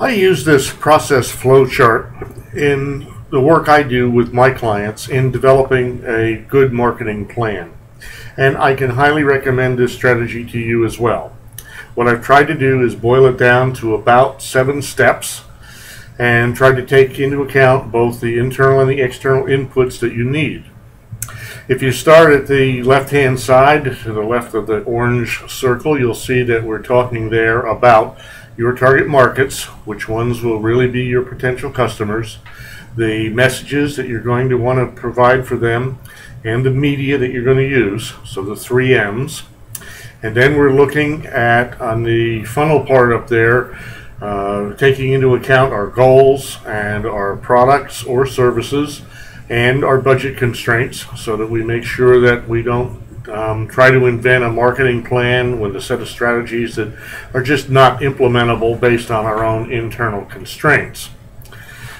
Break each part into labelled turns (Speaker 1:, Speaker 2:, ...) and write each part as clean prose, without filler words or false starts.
Speaker 1: I use this process flow chart in the work I do with my clients in developing a good marketing plan. And I can highly recommend this strategy to you as well. What I've tried to do is boil it down to about 7 steps and try to take into account both the internal and the external inputs that you need. If you start at the left-hand side, to the left of the orange circle, you'll see that we're talking there about your target markets, which ones will really be your potential customers, the messages that you're going to want to provide for them, and the media that you're going to use, so the 3 M's. And then we're looking at, on the funnel part up there, taking into account our goals and our products or services and our budget constraints, so that we make sure that we don't try to invent a marketing plan with a set of strategies that are just not implementable based on our own internal constraints.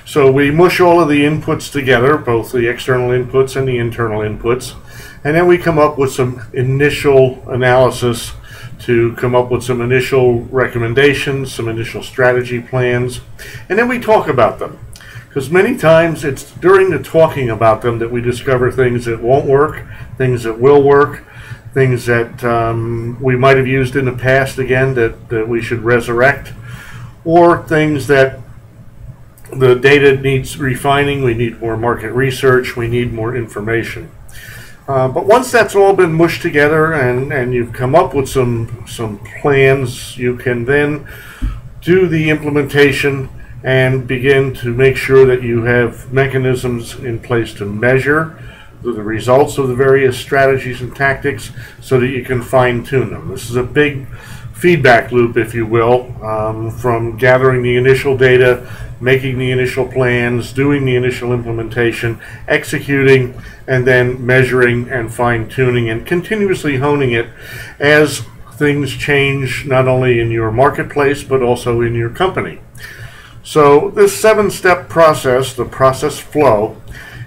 Speaker 1: So we mush all of the inputs together, both the external inputs and the internal inputs, and then we come up with some initial analysis to come up with some initial recommendations, some initial strategy plans, and then we talk about them. Because many times it's during the talking about them that we discover things that won't work, things that will work, things that we might have used in the past again that we should resurrect, or things that the data needs refining, we need more market research, we need more information. But once that's all been mushed together and you've come up with some plans, you can then do the implementation and begin to make sure that you have mechanisms in place to measure the results of the various strategies and tactics so that you can fine-tune them. This is a big feedback loop, if you will, from gathering the initial data, making the initial plans, doing the initial implementation, executing, and then measuring and fine-tuning and continuously honing it as things change, not only in your marketplace but also in your company. So this 7-step process, the process flow,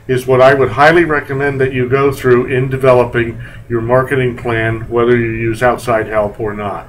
Speaker 1: is what I would highly recommend that you go through in developing your marketing plan, whether you use outside help or not.